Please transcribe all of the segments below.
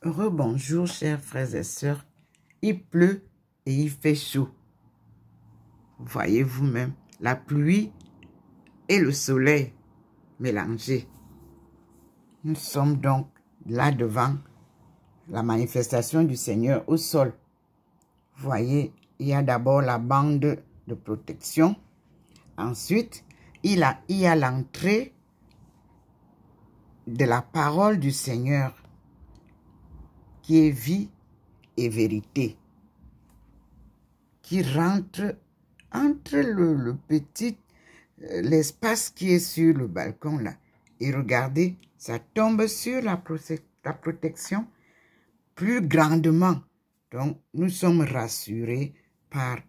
Rebonjour, chers frères et sœurs. Il pleut et il fait chaud. Voyez vous-même, la pluie et le soleil mélangés. Nous sommes donc là devant la manifestation du Seigneur au sol. Voyez, il y a d'abord la bande de protection. Ensuite, il y a l'entrée de la parole du Seigneur qui est vie et vérité, qui rentre entre l'espace qui est sur le balcon là. Et regardez, ça tombe sur la protection plus grandement. Donc, nous sommes rassurés par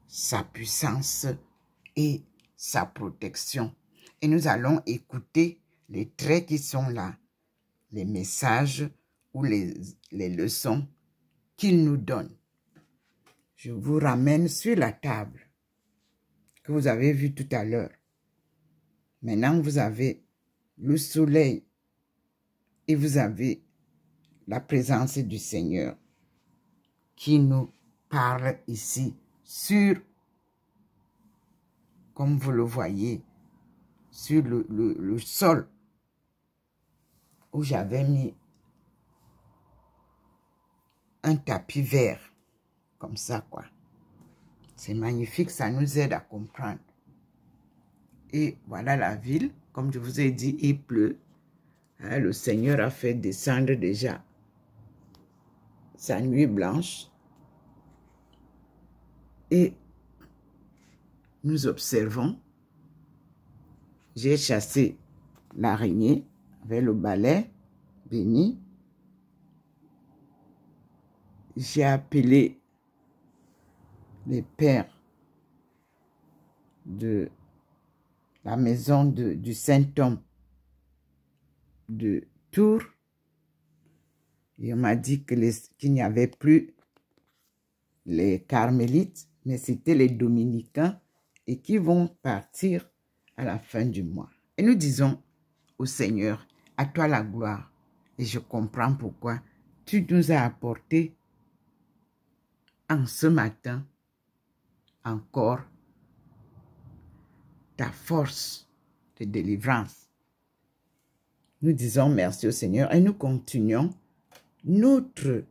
sa puissance et sa protection. Et nous allons écouter les traits qui sont là, les messages ou les leçons qu'il nous donne. Je vous ramène sur la table que vous avez vue tout à l'heure. Maintenant, vous avez le soleil et vous avez la présence du Seigneur qui nous parle ici sur, comme vous le voyez, sur le sol où j'avais mis un tapis vert, comme ça quoi. C'est magnifique, ça nous aide à comprendre. Et voilà la ville, comme je vous ai dit, il pleut. Hein, le Seigneur a fait descendre déjà sa nuit blanche. Et nous observons. J'ai chassé l'araignée avec le balai béni. J'ai appelé les pères de la maison du Saint-Homme de Tours. Et on m'a dit qu'il n'y avait plus les carmélites, mais c'était les dominicains et qui vont partir à la fin du mois. Et nous disons au Seigneur, à toi la gloire. Et je comprends pourquoi tu nous as apporté en ce matin encore ta force de délivrance. Nous disons merci au Seigneur et nous continuons notre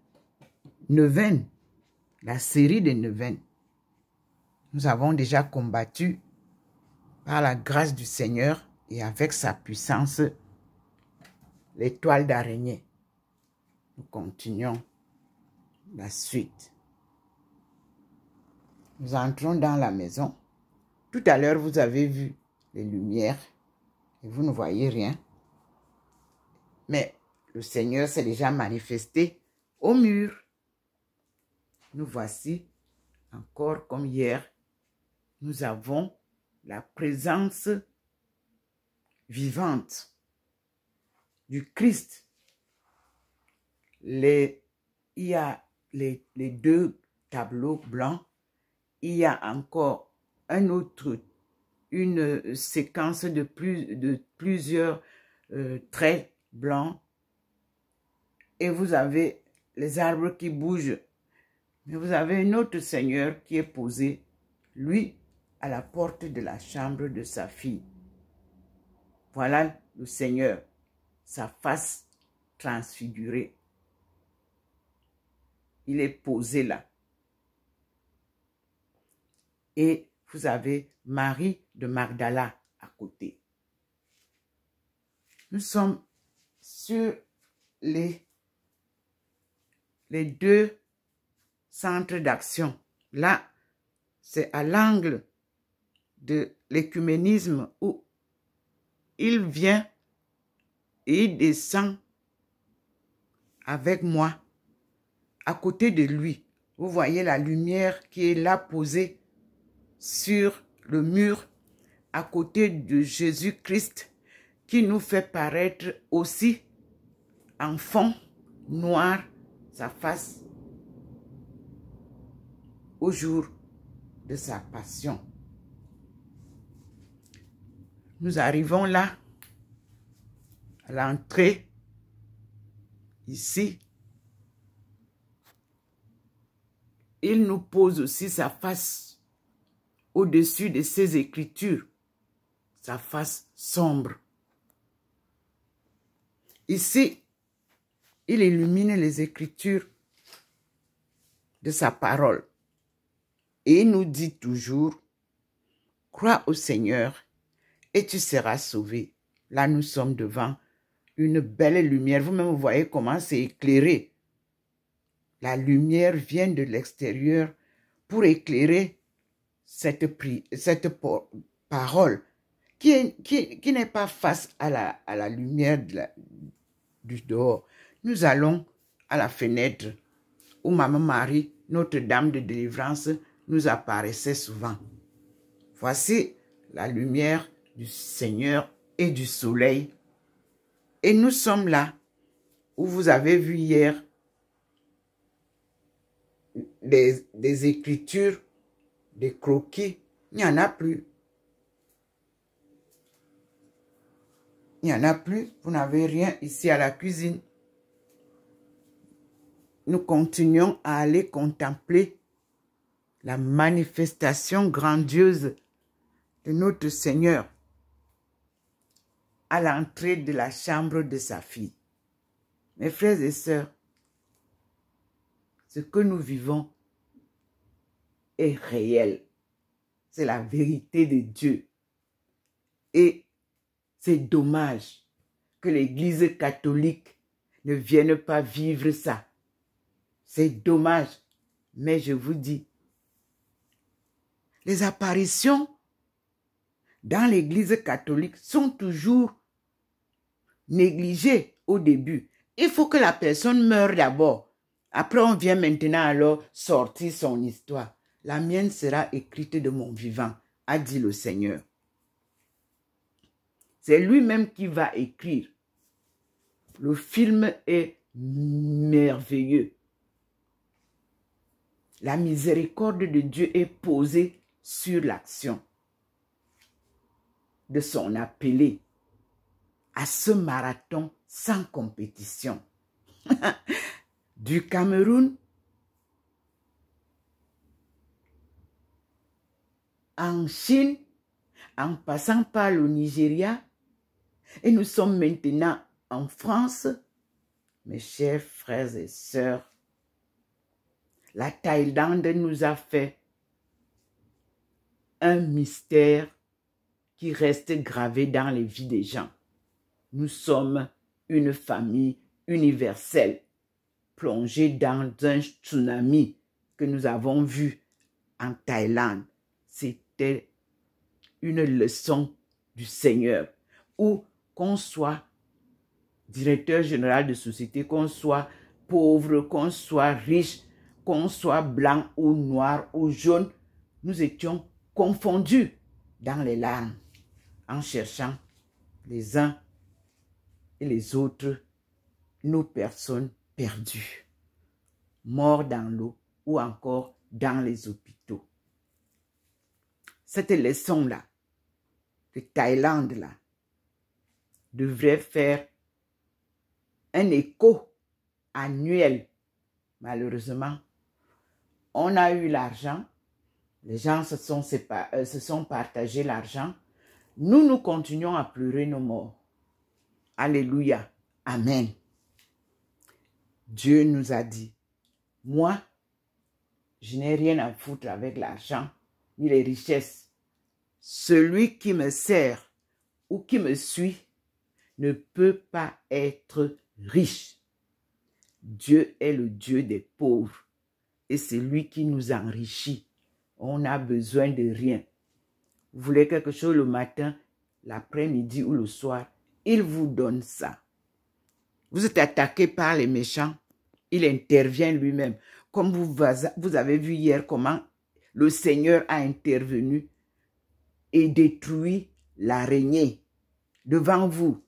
neuvaine, la série des neuvaines. Nous avons déjà combattu par la grâce du Seigneur et avec sa puissance l'étoile d'araignée. Nous continuons la suite. Nous entrons dans la maison. Tout à l'heure, vous avez vu les lumières et vous ne voyez rien. Mais le Seigneur s'est déjà manifesté au mur. Nous voici encore comme hier. Nous avons la présence vivante du Christ. Il y a les deux tableaux blancs. Il y a encore une séquence de plusieurs traits blancs. Et vous avez les arbres qui bougent. Mais vous avez un autre Seigneur qui est posé, lui, à la porte de la chambre de sa fille. Voilà le Seigneur, sa face transfigurée. Il est posé là. Et vous avez Marie de Magdala à côté. Nous sommes sur les deux centres d'action. Là, c'est à l'angle de l'écuménisme où il vient et il descend avec moi à côté de lui. Vous voyez la lumière qui est là posée sur le mur à côté de Jésus-Christ qui nous fait paraître aussi en fond noir sa face au jour de sa passion. Nous arrivons là, à l'entrée, ici, il nous pose aussi sa face au-dessus de ses écritures, sa face sombre. Ici, il illumine les écritures de sa parole. Et il nous dit toujours, crois au Seigneur et tu seras sauvé. Là, nous sommes devant une belle lumière. Vous-même, vous voyez comment c'est éclairé. La lumière vient de l'extérieur pour éclairer cette parole qui n'est pas face à la lumière du dehors. Nous allons à la fenêtre où Maman Marie, Notre-Dame de délivrance, nous apparaissait souvent. Voici la lumière du Seigneur et du soleil. Et nous sommes là où vous avez vu hier des écritures, des croquis. Il n'y en a plus. Il n'y en a plus. Vous n'avez rien ici à la cuisine. Nous continuons à aller contempler la manifestation grandiose de notre Seigneur à l'entrée de la chambre de sa fille. Mes frères et sœurs, ce que nous vivons est réel. C'est la vérité de Dieu. Et c'est dommage que l'Église catholique ne vienne pas vivre ça. C'est dommage. Mais je vous dis, les apparitions dans l'Église catholique sont toujours négligées au début. Il faut que la personne meure d'abord. Après, on vient maintenant alors sortir son histoire. La mienne sera écrite de mon vivant, a dit le Seigneur. C'est lui-même qui va écrire. Le film est merveilleux. La miséricorde de Dieu est posée sur l'action de son appelé à ce marathon sans compétition. Du Cameroun en Chine, en passant par le Nigeria, et nous sommes maintenant en France. Mes chers frères et sœurs, la Thaïlande nous a fait un mystère qui reste gravé dans les vies des gens. Nous sommes une famille universelle, plongée dans un tsunami que nous avons vu en Thaïlande. C'était une leçon du Seigneur, où qu'on soit directeur général de société, qu'on soit pauvre, qu'on soit riche, qu'on soit blanc ou noir ou jaune, nous étions confondus dans les larmes en cherchant les uns et les autres nos personnes perdues, morts dans l'eau ou encore dans les hôpitaux. Cette leçon-là, de Thaïlande-là, devrait faire un écho annuel. Malheureusement, on a eu l'argent, les gens se sont partagés l'argent. Nous continuons à pleurer nos morts. Alléluia. Amen. Dieu nous a dit, moi, je n'ai rien à foutre avec l'argent ni les richesses. Celui qui me sert ou qui me suit ne peut pas être riche. Dieu est le Dieu des pauvres et c'est lui qui nous enrichit. On n'a besoin de rien. Vous voulez quelque chose le matin, l'après-midi ou le soir, il vous donne ça. Vous êtes attaqué par les méchants, il intervient lui-même. Comme vous avez vu hier comment le Seigneur a intervenu et détruit l'araignée devant vous.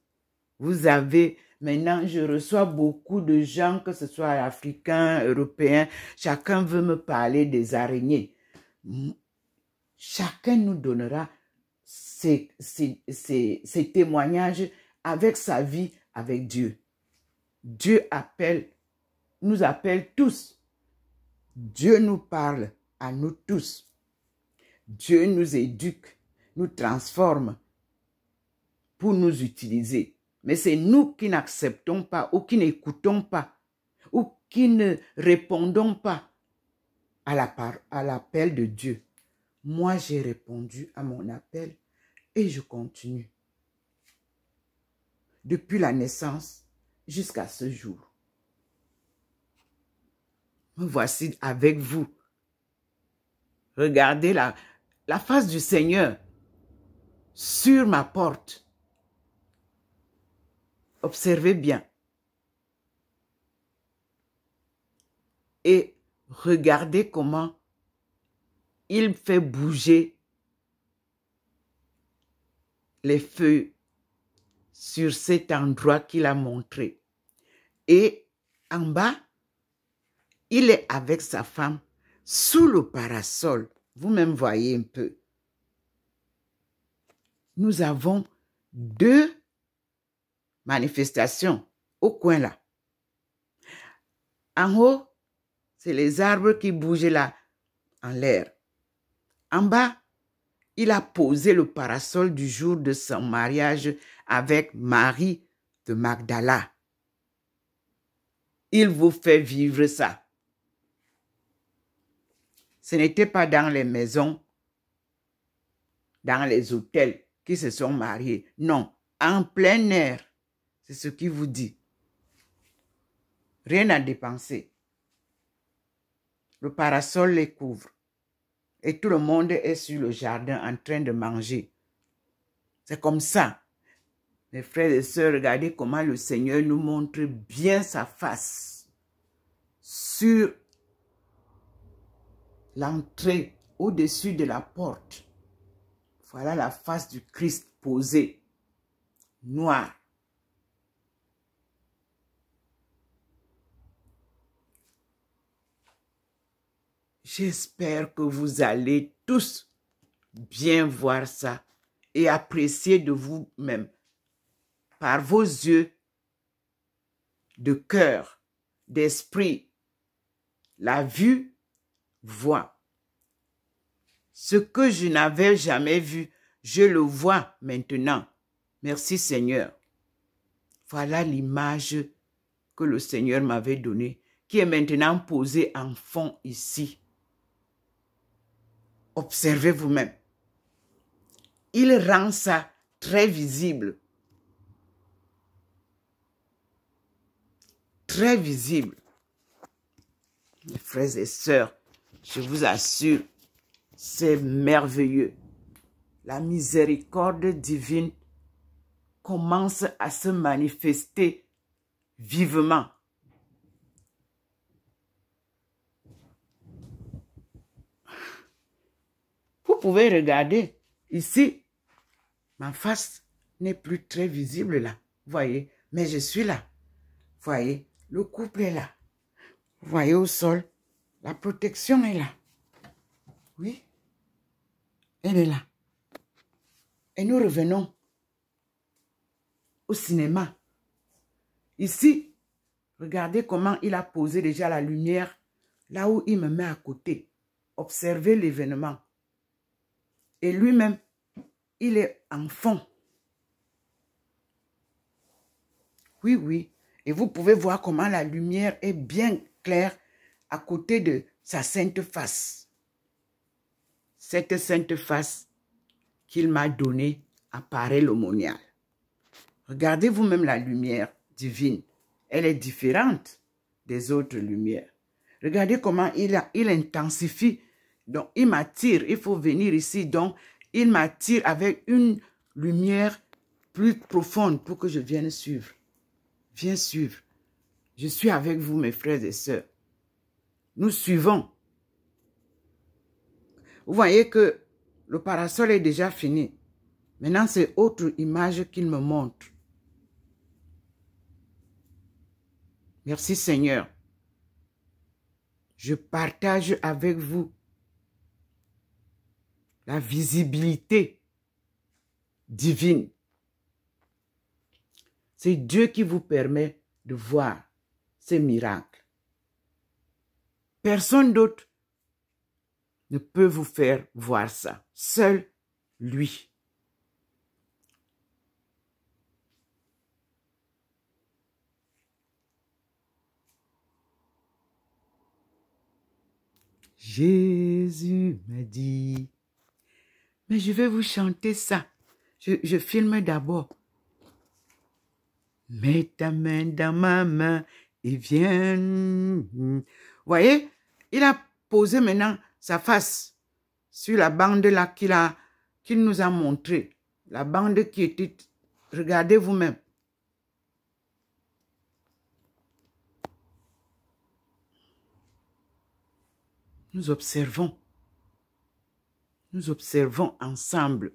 Vous avez, maintenant je reçois beaucoup de gens, que ce soit africains, européens, chacun veut me parler des araignées. Chacun nous donnera ses témoignages avec sa vie, avec Dieu. Dieu nous appelle tous Dieu nous parle à nous tous. Dieu nous éduque, nous transforme pour nous utiliser. Mais c'est nous qui n'acceptons pas ou qui n'écoutons pas ou qui ne répondons pas à l'appel de Dieu. Moi, j'ai répondu à mon appel et je continue. Depuis la naissance jusqu'à ce jour. Me voici avec vous. Regardez la face du Seigneur sur ma porte. Observez bien. Et regardez comment il fait bouger les feuilles sur cet endroit qu'il a montré. Et en bas, il est avec sa femme sous le parasol. Vous-même voyez un peu. Nous avons 2 manifestations au coin là. En haut, c'est les arbres qui bougent là en l'air. En bas, il a posé le parasol du jour de son mariage avec Marie de Magdala. Il vous fait vivre ça. Ce n'était pas dans les maisons, dans les hôtels qui se sont mariés. Non, en plein air. C'est ce qu'il vous dit. Rien à dépenser. Le parasol les couvre. Et tout le monde est sur le jardin en train de manger. C'est comme ça. Mes frères et sœurs, regardez comment le Seigneur nous montre bien sa face sur l'entrée au-dessus de la porte. Voilà la face du Christ posée, noire. J'espère que vous allez tous bien voir ça et apprécier de vous-même par vos yeux de cœur, d'esprit. La vue voit. Ce que je n'avais jamais vu, je le vois maintenant. Merci Seigneur. Voilà l'image que le Seigneur m'avait donnée, qui est maintenant posée en fond ici. Observez vous-même. Il rend ça très visible. Très visible. Mes frères et sœurs, je vous assure, c'est merveilleux. La miséricorde divine commence à se manifester vivement. Vous pouvez regarder ici, ma face n'est plus très visible là, voyez, mais je suis là. Voyez, le couple est là. Vous voyez au sol, la protection est là. Oui, elle est là. Et nous revenons au cinéma. Ici, regardez comment il a posé déjà la lumière là où il me met à côté. Observez l'événement. Et lui-même, il est en fond. Oui, oui. Et vous pouvez voir comment la lumière est bien claire à côté de sa sainte face. Cette sainte face qu'il m'a donnée apparaît l'aumônial. Regardez vous-même la lumière divine. Elle est différente des autres lumières. Regardez comment il intensifie. Donc, il m'attire. Il faut venir ici. Donc, il m'attire avec une lumière plus profonde pour que je vienne suivre. Viens suivre. Je suis avec vous, mes frères et sœurs. Nous suivons. Vous voyez que le parasol est déjà fini. Maintenant, c'est autre image qu'il me montre. Merci Seigneur. Je partage avec vous la visibilité divine. C'est Dieu qui vous permet de voir ces miracles. Personne d'autre ne peut vous faire voir ça. Seul lui. Jésus m'a dit, mais je vais vous chanter ça. Je filme d'abord. Mets ta main dans ma main et viens. Vous voyez, il a posé maintenant sa face sur la bande là qu'il nous a montré. La bande qui était, regardez vous-même. Nous observons ensemble.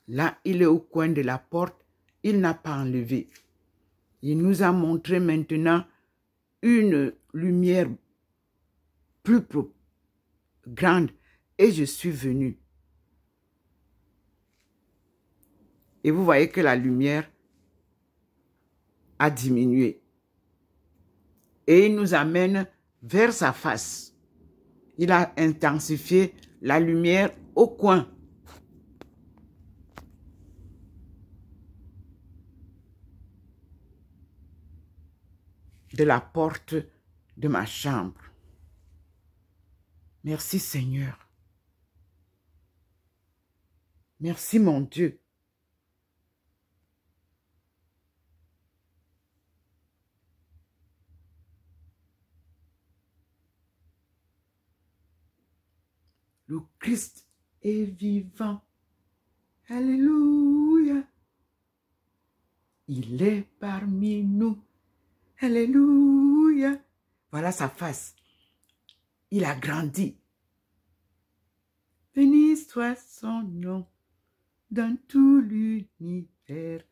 Là, il est au coin de la porte, il n'a pas enlevé. Il nous a montré maintenant une lumière plus grande et je suis venu. Et vous voyez que la lumière a diminué. Et il nous amène vers sa face. Il a intensifié la lumière au coin. De la porte de ma chambre. Merci Seigneur. Merci mon Dieu. Le Christ est vivant. Alléluia. Il est parmi nous. Alléluia. Voilà sa face. Il a grandi. Béni soit son nom dans tout l'univers.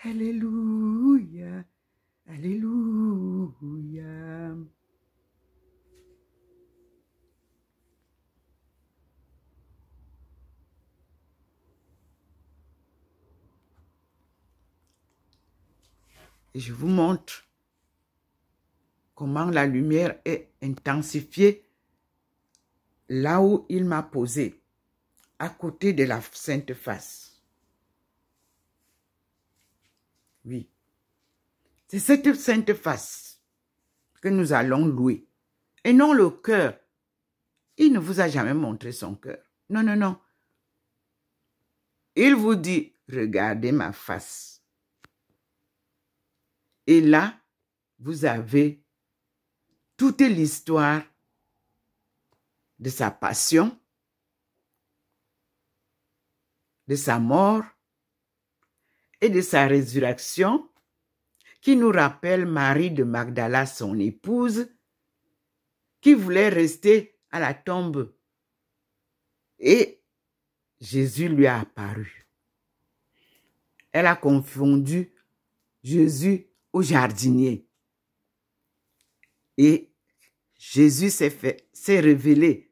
Alléluia. Alléluia. Et je vous montre comment la lumière est intensifiée là où il m'a posé, à côté de la Sainte Face. Oui. C'est cette Sainte Face que nous allons louer. Et non le cœur. Il ne vous a jamais montré son cœur. Non, non, non. Il vous dit, regardez ma face. Et là, vous avez toute l'histoire de sa passion, de sa mort et de sa résurrection, qui nous rappelle Marie de Magdala, son épouse, qui voulait rester à la tombe. Et Jésus lui a apparu. Elle a confondu Jésus au jardinier. Et Jésus s'est révélé.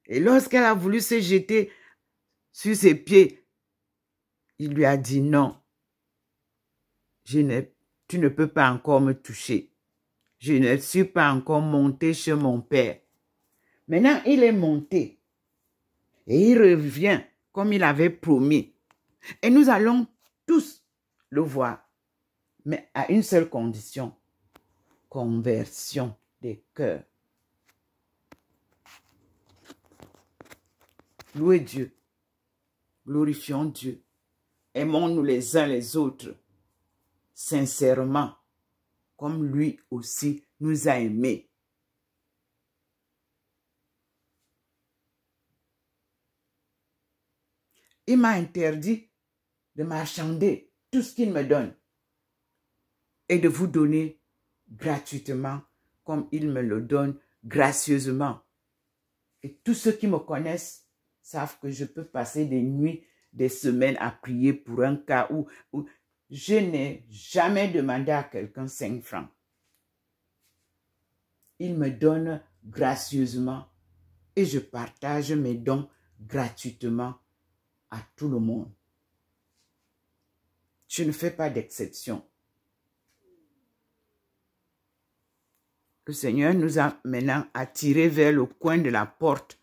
Et lorsqu'elle a voulu se jeter sur ses pieds, il lui a dit non. Tu ne peux pas encore me toucher. Je ne suis pas encore monté chez mon Père. Maintenant, il est monté. Et il revient comme il avait promis. Et nous allons tous le voir. Mais à une seule condition. Conversion des cœurs. Louez Dieu. Glorifions Dieu. Aimons-nous les uns les autres. Sincèrement. Comme lui aussi nous a aimés. Il m'a interdit de marchander tout ce qu'il me donne et de vous donner gratuitement comme il me le donne gracieusement. Et tous ceux qui me connaissent savent que je peux passer des nuits, des semaines à prier pour un cas où je n'ai jamais demandé à quelqu'un 5 francs. Il me donne gracieusement et je partage mes dons gratuitement à tout le monde. Je ne fais pas d'exception. le Seigneur nous a maintenant attirés vers le coin de la porte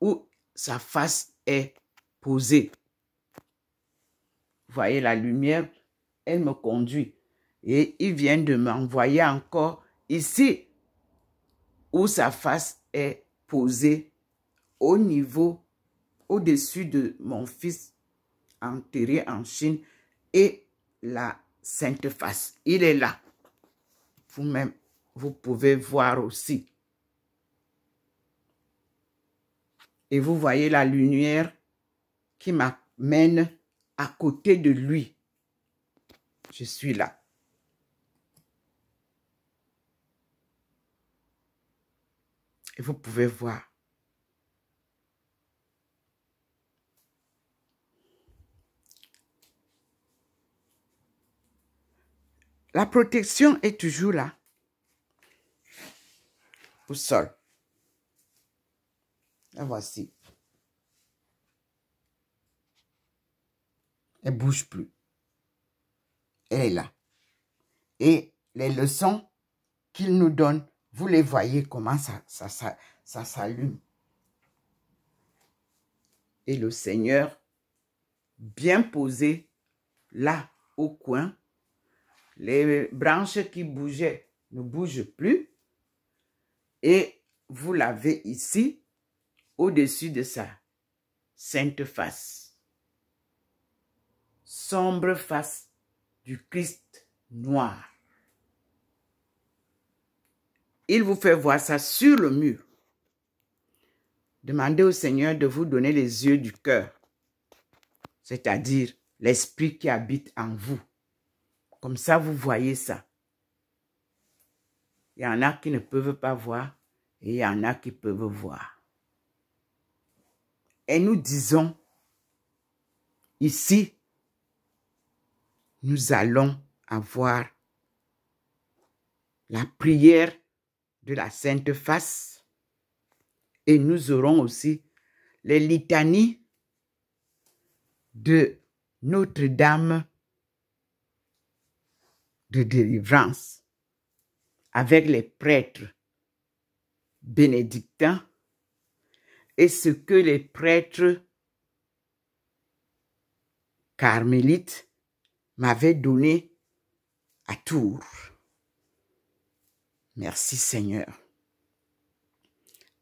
où sa face est posée. Vous voyez la lumière, elle me conduit. Et il vient de m'envoyer encore ici où sa face est posée au niveau, au-dessus de mon fils enterré en Chine et la Sainte Face. Il est là. Vous-même, vous pouvez voir aussi. Et vous voyez la lumière qui m'amène à côté de lui. Je suis là. Et vous pouvez voir. La protection est toujours là. Au sol. La voici. Elle ne bouge plus. Elle est là. Et les leçons qu'il nous donne, vous les voyez comment ça s'allume. Et le Seigneur, bien posé, là, au coin, les branches qui bougeaient ne bougent plus. Et vous l'avez ici, au-dessus de sa sainte face. Sombre face du Christ noir. Il vous fait voir ça sur le mur. Demandez au Seigneur de vous donner les yeux du cœur, c'est-à-dire l'esprit qui habite en vous. Comme ça, vous voyez ça. Il y en a qui ne peuvent pas voir et il y en a qui peuvent voir. Et nous disons, ici, nous allons avoir la prière de la Sainte Face et nous aurons aussi les litanies de Notre-Dame de délivrance avec les prêtres bénédictins et ce que les prêtres carmélites m'avaient donné à Tours. Merci Seigneur.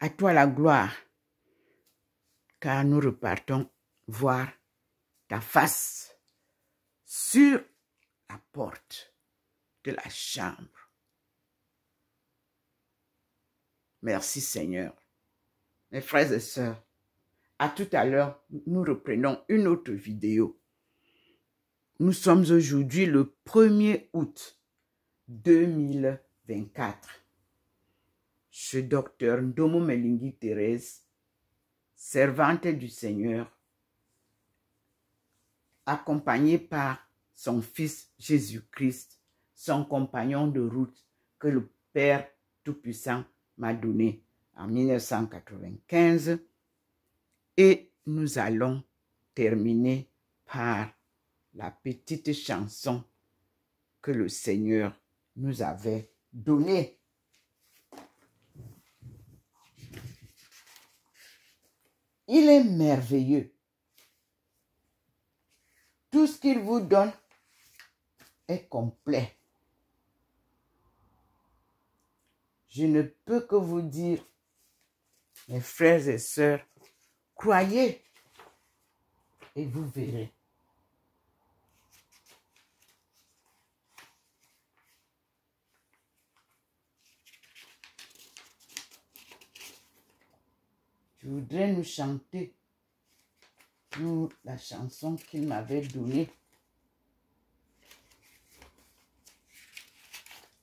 À toi la gloire, car nous repartons voir ta face sur la porte de la chambre. Merci Seigneur. Mes frères et sœurs, à tout à l'heure, nous reprenons une autre vidéo. Nous sommes aujourd'hui le 1er août 2024. Je, docteur Ndomo Melingi Thérèse, servante du Seigneur, accompagnée par son Fils Jésus-Christ, son compagnon de route que le Père Tout-Puissant m'a donné en 1995. Et nous allons terminer par la petite chanson que le Seigneur nous avait donnée. Il est merveilleux. Tout ce qu'il vous donne est complet. Je ne peux que vous dire, mes frères et sœurs, croyez et vous verrez. Je voudrais nous chanter la chanson qu'il m'avait donnée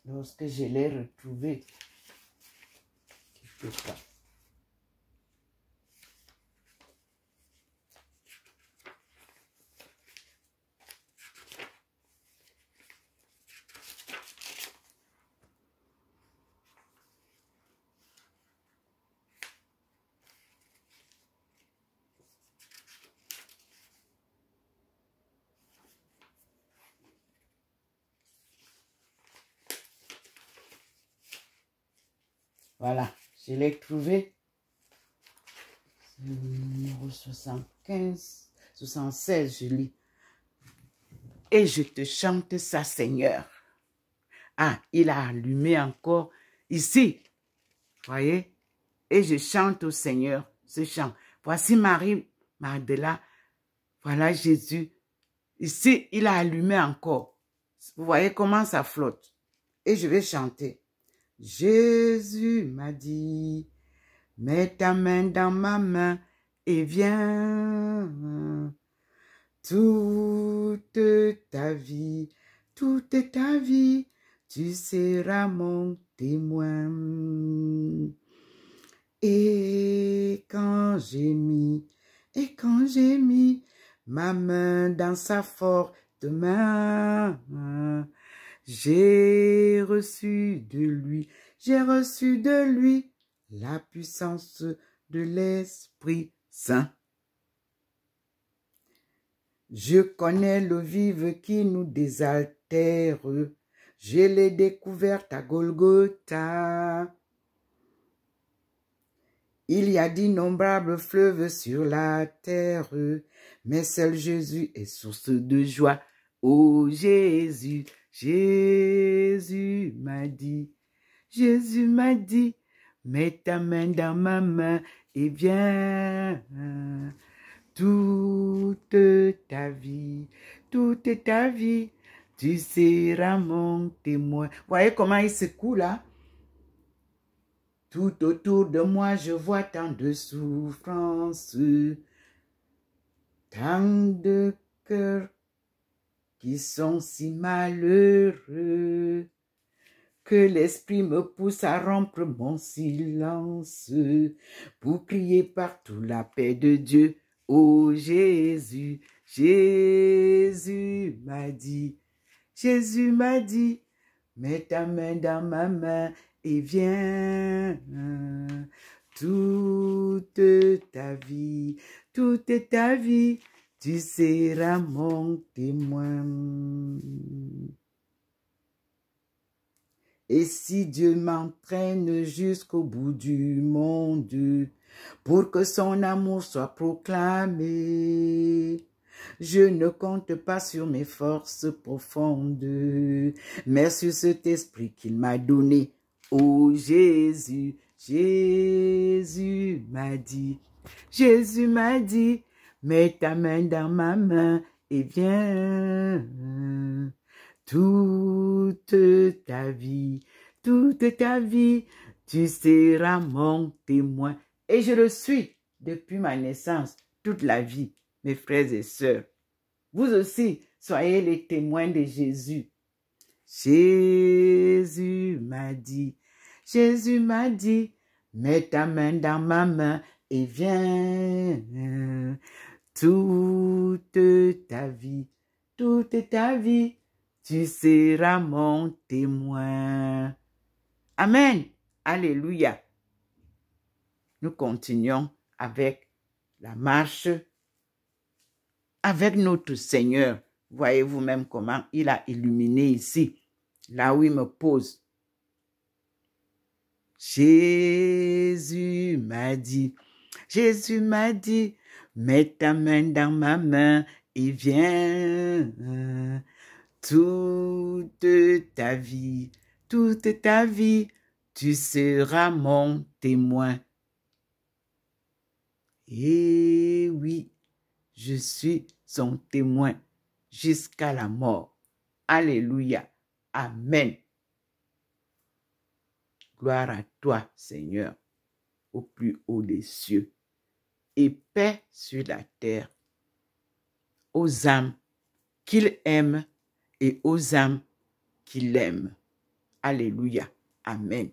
lorsque je l'ai retrouvée quelque part. Voilà, je l'ai trouvé. Le numéro 76, je lis. Et je te chante ça, Seigneur. Ah, il a allumé encore ici. Voyez? Et je chante au Seigneur ce chant. Voici Marie Magdala. Voilà Jésus. Ici, il a allumé encore. Vous voyez comment ça flotte. Et je vais chanter. Jésus m'a dit, mets ta main dans ma main et viens. Toute ta vie, tu seras mon témoin. Et quand j'ai mis ma main dans sa forte main, j'ai reçu de lui la puissance de l'Esprit Saint. Je connais l'eau vive qui nous désaltère, je l'ai découverte à Golgotha. Il y a d'innombrables fleuves sur la terre, mais seul Jésus est source de joie. Oh Jésus, Jésus m'a dit, mets ta main dans ma main et viens. Toute ta vie, tu seras mon témoin. Voyez comment il secoue là? Tout autour de moi, je vois tant de souffrances, tant de cœurs qui sont si malheureux, que l'esprit me pousse à rompre mon silence, pour crier partout la paix de Dieu. Oh Jésus, Jésus m'a dit, mets ta main dans ma main et viens. Toute ta vie, tu seras mon témoin. Et si Dieu m'entraîne jusqu'au bout du monde, pour que son amour soit proclamé, je ne compte pas sur mes forces profondes, mais sur cet esprit qu'il m'a donné. Oh Jésus, Jésus m'a dit, mets ta main dans ma main et viens. Toute ta vie, tu seras mon témoin. Et je le suis depuis ma naissance, toute la vie, mes frères et sœurs. Vous aussi, soyez les témoins de Jésus. Jésus m'a dit, mets ta main dans ma main et viens. Toute ta vie, tu seras mon témoin. Amen. Alléluia. Nous continuons avec la marche avec notre Seigneur. Voyez vous-même comment il a illuminé ici, là où il me pose. Jésus m'a dit, mets ta main dans ma main et viens. Toute ta vie, tu seras mon témoin. Et oui, je suis son témoin jusqu'à la mort. Alléluia. Amen. Gloire à toi, Seigneur, au plus haut des cieux, et paix sur la terre, aux âmes qu'il aime et aux âmes qu'il aime. Alléluia. Amen.